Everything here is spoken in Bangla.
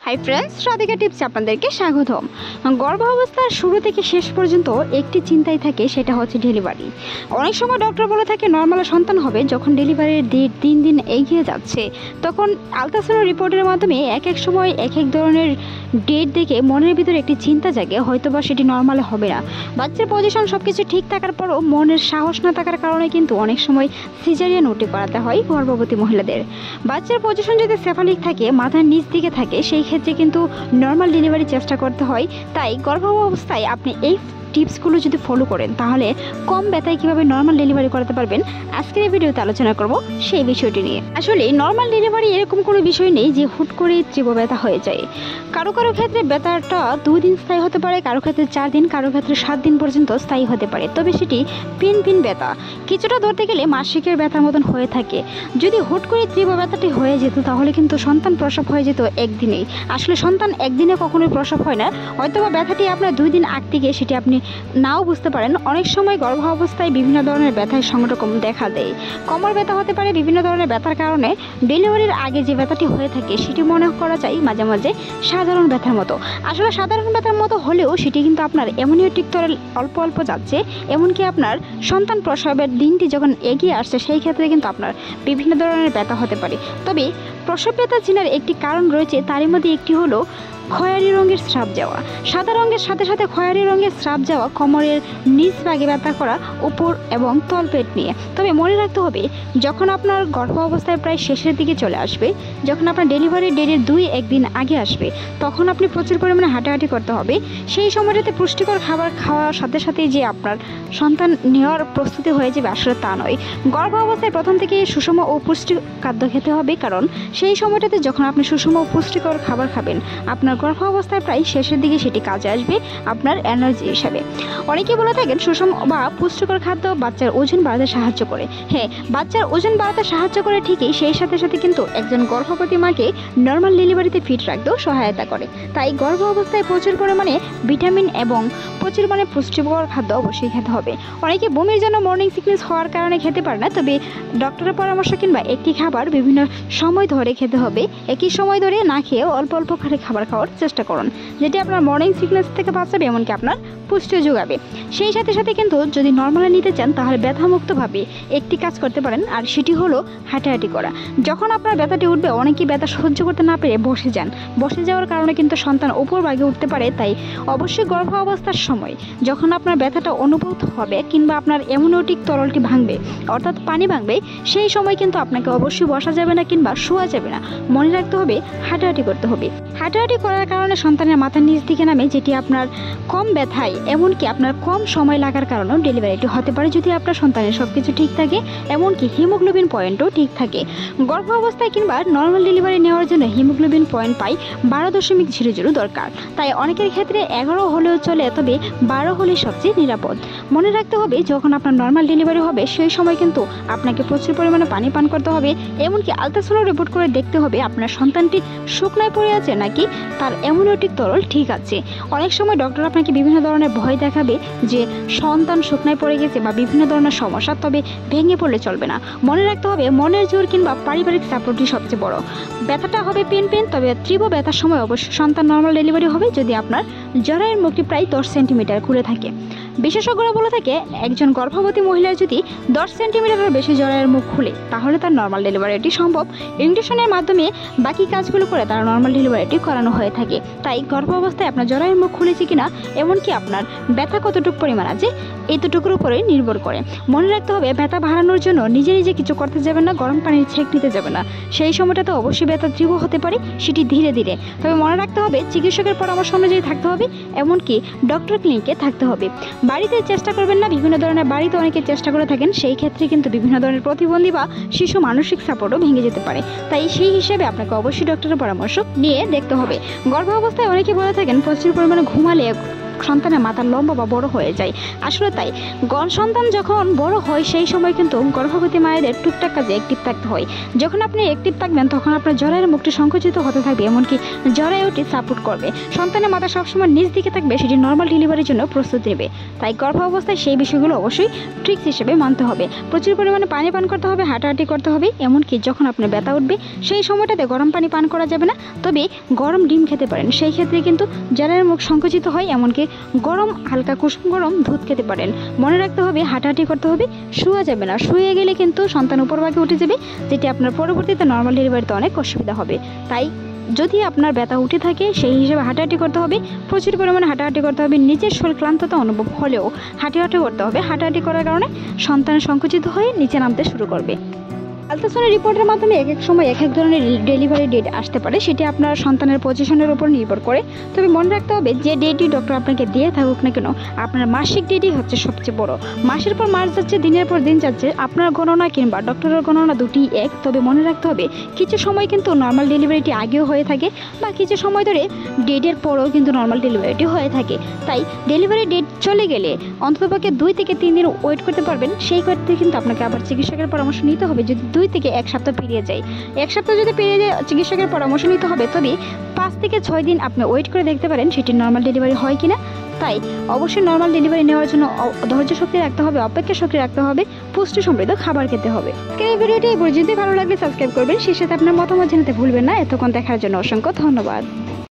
হাই ফ্রেন্ডস, রাধিকা টিপস আপনাদেরকে স্বাগতম। গর্ভাবস্থার শুরু থেকে শেষ পর্যন্ত একটি চিন্তাই থাকে, সেটা হচ্ছে ডেলিভারি। অনেক সময় ডক্টর বলে থাকে নর্মাল সন্তান হবে। যখন ডেলিভারির ডেট দিন দিন এগিয়ে যাচ্ছে, তখন আলট্রাসাউন্ড রিপোর্টের মাধ্যমে এক এক সময় এক এক ধরনের ডেট দেখে মনের ভিতরে একটি চিন্তা জাগে, হয়তোবা সেটি নর্মাল হবে না। বাচ্চার পজিশন সব কিছু ঠিক থাকার পরও মনের সাহস না থাকার কারণে কিন্তু অনেক সময় সিজারিয়ান ওটি করাতে হয় গর্ভবতী মহিলাদের। বাচ্চার পজিশন যদি সেফালিক থাকে, মাথার নিচ দিকে থাকে, সেই ক্ষেত্রে কিন্তু নর্মাল ডেলিভারি চেষ্টা করতে হয়। তাই গর্ভাবস্থায় আপনি এই টিপসগুলো যদি ফলো করেন, তাহলে কম ব্যথায় কীভাবে নর্মাল ডেলিভারি করাতে পারবেন, আজকের এই ভিডিওতে আলোচনা করব সেই বিষয়টি নিয়ে। আসলে নর্মাল ডেলিভারি এরকম কোনো বিষয় নেই যে হুট করে তীব্র ব্যথা হয়ে যায়। কারো কারো ক্ষেত্রে ব্যথাটা 2 দিন স্থায়ী হতে পারে, কারো ক্ষেত্রে 4 দিন, কারো ক্ষেত্রে 7 দিন পর্যন্ত স্থায়ী হতে পারে। তবে সেটি পিন ব্যথা, কিছুটা ধরতে গেলে মাসিকের ব্যথার মতন হয়ে থাকে। যদি হুট করে তীব্র ব্যথাটি হয়ে যেত, তাহলে কিন্তু সন্তান প্রসব হয়ে যেত একদিনেই। আসলে সন্তান একদিনে কখনোই প্রসব হয় না, হয়তোবা ব্যথাটি আপনার 2 দিন আগ থেকে সেটি আপনি নাও বুঝতে পারেন। অনেক সময় গর্ভাবস্থায় বিভিন্ন ধরনের ব্যথার সংরকম দেখা দেয়। কোমর ব্যথা হতে পারে। বিভিন্ন ধরনের ব্যথার কারণে ডেলিভারির আগে যে ব্যথাটি হয়ে থাকে, সেটি মনে করা যায় মাঝে মাঝে সাধারণ ব্যথার মতো। আসলে সাধারণ ব্যথার মতো হলেও সেটি কিন্তু আপনার অ্যামনিওটিক তরল অল্প অল্প যাচ্ছে। এমনকি আপনার সন্তান প্রসবের দিনটি যখন এগিয়ে আসছে, সেই ক্ষেত্রে কিন্তু আপনার বিভিন্ন ধরনের ব্যথা হতে পারে। তবে প্রসব ব্যথা চেনার একটি কারণ রয়েছে, তারই মধ্যে একটি হলো খয়েরি রঙের স্রাব যাওয়া। সাদা রঙের সাথে সাথে খয়েরি রঙের স্রাব যাওয়া, কোমরের নিচ ভাগে ব্যথা করা, উপর এবং তলপেট নিয়ে। তবে মনে রাখতে হবে, যখন আপনার গর্ভ অবস্থায় প্রায় শেষের দিকে চলে আসবে, যখন আপনার ডেলিভারি ডেটের 2-1 দিন আগে আসবে, তখন আপনি প্রচুর পরিমাণে হাঁটাহাঁটি করতে হবে। সেই সময়টাতে পুষ্টিকর খাবার খাওয়ার সাথে সাথে যে আপনার সন্তান নেওয়ার প্রস্তুতি হয়ে যাবে, আসলে তা নয়। গর্ভ অবস্থায় প্রথম থেকে সুষম ও পুষ্টি খাদ্য খেতে হবে, কারণ সেই সময়টাতে যখন আপনি সুষম ও পুষ্টিকর খাবার খাবেন, আপনার গর্ভ অবস্থায় প্রায় শেষের দিকে সেটি কাজে আসবে আপনার এনার্জি হিসাবে। অনেকে বলে থাকেন সুষম বা পুষ্টিকর খাদ্য বাচ্চার ওজন বাড়াতে সাহায্য করে। হ্যাঁ, বাচ্চার ওজন বাড়াতে সাহায্য করে ঠিকই, সেই সাথে সাথে কিন্তু একজন গর্ভবতী মাকে নর্মাল ডেলিভারিতে ফিট রাখতেও সহায়তা করে। তাই গর্ভ অবস্থায় প্রচুর পরিমাণে ভিটামিন এবং প্রচুর পরিমাণে পুষ্টিকর খাদ্য অবশ্যই খেতে হবে। অনেকে বমির জন্য মর্নিং সিকনেস হওয়ার কারণে খেতে পারে না। তবে ডক্টরের পরামর্শ কিংবা একটি খাবার বিভিন্ন সময় ধরে খেতে হবে। একই সময় ধরে না খেয়ে অল্প অল্প করে খাবার খাওয়ার চেষ্টা করুন, যেটি আপনার মর্নিং সিকনেস থেকে বাঁচাবে, এমনকি আপনার পুষ্টিও যোগাবে। সেই সাথে সাথে কিন্তু যদি নর্মালে নিতে চান, তাহলে ব্যথামুক্তভাবে একটি কাজ করতে পারেন, আর সেটি হলো হাঁটাহাঁটি করা। যখন আপনার ব্যথাটি উঠবে, অনেকেই ব্যথা সহ্য করতে না পেরে বসে যান। বসে যাওয়ার কারণে কিন্তু সন্তান উপর ভাগে উঠতে পারে। তাই অবশ্যই গর্ভ অবস্থার সময় যখন আপনার ব্যথাটা অনুভূত হবে কিংবা আপনার অ্যামনিওটিক তরলটি ভাঙবে, অর্থাৎ পানি ভাঙবে, সেই সময় কিন্তু আপনাকে অবশ্যই বসা যাবে না কিংবা শোয়া যাবে না। মনে রাখতে হবে, হাঁটাহাঁটি করতে হবে। হাঁটাহাঁটি করার কারণে সন্তানের মাথার নিচ দিকে নামে, যেটি আপনার কম ব্যথায় এমনকি আপনার কম সময় লাগার কারণেও ডেলিভারিটি হতে পারে, যদি আপনার সন্তানের সব কিছু ঠিক থাকে, এমনকি হিমোগ্লোবিন পয়েন্টও ঠিক থাকে। গর্ভ অবস্থায় কিংবা নর্মাল ডেলিভারি নেওয়ার জন্য হিমোগ্লোবিন পয়েন্ট পাই 12.00 দরকার। তাই অনেকের ক্ষেত্রে 11 হলেও চলে, তবে 12 হলে সবচেয়ে নিরাপদ। মনে রাখতে হবে, যখন আপনার নর্মাল ডেলিভারি হবে, সেই সময় কিন্তু আপনাকে প্রচুর পরিমাণে পানি পান করতে হবে। এমনকি আলট্রাসাউন্ড রিপোর্ট করে দেখতে হবে আপনার সন্তানটি শুকনায় পড়ে আছে নাকি তার অ্যামনিওটিক তরল ঠিক আছে। অনেক সময় ডক্টর আপনাকে বিভিন্ন ধরনের ভয় দেখাবে যে সন্তান শুকনায় পড়ে গেছে বা বিভিন্ন ধরনের সমস্যা, তবে ভেঙে পড়লে চলবে না। মনে রাখতে হবে, মনের জোর কিংবা পারিবারিক সাপোর্টই সবচেয়ে বড়। ব্যথাটা হবে পেন, তবে তীব্র ব্যথার সময় অবশ্যই সন্তান নর্মাল ডেলিভারি হবে যদি আপনার জরায়ুর মুখটি প্রায় 10 সেন্টিমিটার খুলে থাকে। বিশেষজ্ঞরা বলে থাকে, একজন গর্ভবতী মহিলার যদি 10 সেন্টিমিটারের বেশি জরায়ুর মুখ খুলে, তাহলে তার নর্মাল ডেলিভারিটি সম্ভব। ইনজেকশনের মাধ্যমে বাকি কাজগুলো করে তার নর্মাল ডেলিভারিটি করানো হয়ে থাকে। তাই গর্ভ অবস্থায় আপনার জরায়ুর মুখ খুলেছে কিনা, এমনকি আপনার ব্যথা কতটুকু পরিমাণ আছে, এতটুকুর উপরে নির্ভর করে। মনে রাখতে হবে, ব্যথা বাড়ানোর জন্য নিজে নিজে কিছু করতে যাবেন না, গরম পানির ছেঁক নিতে যাবেন না। সেই সময়টাতে অবশ্যই ব্যথা তীব্র হতে পারে, সেটি ধীরে ধীরে। তবে মনে রাখতে হবে, চিকিৎসকের পরামর্শ অনুযায়ী থাকতে হবে, এমনকি ডক্টর ক্লিনিকে থাকতে হবে। বাড়িতে চেষ্টা করবেন না। বিভিন্ন ধরনের বাড়িতে অনেকে চেষ্টা করে থাকেন, সেই ক্ষেত্রে কিন্তু বিভিন্ন ধরনের প্রতিবন্ধী বা শিশু মানসিক সাপোর্টও ভেঙে যেতে পারে। তাই সেই হিসেবে আপনাকে অবশ্যই ডক্টরের পরামর্শ নিয়ে দেখতে হবে। গর্ভ অবস্থায় অনেকে বলে থাকেন, প্রচুর পরিমাণে ঘুমালে সন্তানের মাথা লম্বা বা বড় হয়ে যায়। আসলে তাই সন্তান যখন বড় হয় সেই সময় কিন্তু গর্ভবতী মায়েদের টুকটাক কাজে অ্যাক্টিভ থাকতে হয়। যখন আপনি অ্যাক্টিভ থাকবেন তখন আপনার জরায়ুর মুখটি সংকুচিত হতে থাকবে, এমনকি জরায়ুটি সাপোর্ট করবে। সন্তানের মাথা সবসময় নিচ দিকে থাকবে, সেটি নর্মাল ডেলিভারির জন্য প্রস্তুত নেবে। তাই গর্ভাবস্থায় সেই বিষয়গুলো অবশ্যই ট্রিক্স হিসেবে মানতে হবে। প্রচুর পরিমাণে পানি পান করতে হবে, হাঁটাহাঁটি করতে হবে, এমনকি যখন আপনার ব্যথা উঠবে সেই সময়টাতে গরম পানি পান করা যাবে না, তবে গরম ডিম খেতে পারেন। সেই ক্ষেত্রে কিন্তু জরায়ুর মুখ সংকুচিত হয়, এমনকি গরম হালকা কুসুম গরম দুধ খেতে পারেন। মনে রাখতে হবে হাঁটাহাঁটি করতে হবে, শোয়া যাবে না। শুয়ে গেলে কিন্তু সন্তান উপরভাগে উঠে যাবে, যেটি আপনার পরবর্তীতে নর্মাল ডেলিভারিতে অনেক অসুবিধা হবে। তাই যদি আপনার ব্যথা উঠে থাকে সেই হিসেবে হাঁটাহাঁটি করতে হবে, প্রচুর পরিমাণে হাঁটাহাঁটি করতে হবে। নিজের শরীর ক্লান্ততা অনুভব হলেও হাঁটাহাঁটি করতে হবে। হাঁটাহাঁটি করার কারণে সন্তান সংকুচিত হয়ে নিচে নামতে শুরু করবে। আলট্রাসাউন্ড রিপোর্টের মাধ্যমে এক এক সময় এক এক ধরনের ডেলিভারি ডেট আসতে পারে, সেটি আপনার সন্তানের পজিশনের উপর নির্ভর করে। তবে মনে রাখতে হবে যে ডেটই ডক্টর আপনাকে দিয়ে থাকুক না কেন, আপনার মাসিক ডেটই হচ্ছে সবচেয়ে বড়। মাসের পর মাস যাচ্ছে, দিনের পর দিন যাচ্ছে, আপনার গণনা কিংবা ডক্টরের গণনা দুটি এক। তবে মনে রাখতে হবে কিছু সময় কিন্তু নর্মাল ডেলিভারিটি আগেও হয়ে থাকে, বা কিছু সময় ধরে ডেটের পরেও কিন্তু নর্মাল ডেলিভারিটি হয়ে থাকে। তাই ডেলিভারি ডেট চলে গেলে অন্ততপক্ষে 2 থেকে 3 দিন ওয়েট করতে পারবেন। সেই ক্ষেত্রে কিন্তু আপনাকে আবার চিকিৎসকের পরামর্শ নিতে হবে। যদি 2 থেকে 1 সপ্তাহ পেরিয়ে যায়, 1 সপ্তাহ যদি পেরিয়ে যায় চিকিৎসকের পরামর্শ নিতে হবে। তবে 5 থেকে 6 দিন আপনি ওয়েট করে দেখতে পারেন সেটি নর্মাল ডেলিভারি হয় কিনা। তাই অবশ্যই নর্মাল ডেলিভারি নেওয়ার জন্য ধৈর্য শক্তি রাখতে হবে, অপেক্ষা শক্তি রাখতে হবে, পুষ্টি সমৃদ্ধ খাবার খেতে হবে। এই ভিডিওটি এই পর্যন্তই। ভালো লাগলে সাবস্ক্রাইব করবেন, সেই সাথে আপনার মতামত জানাতে ভুলবেন না। এতক্ষণ দেখার জন্য অসংখ্য ধন্যবাদ।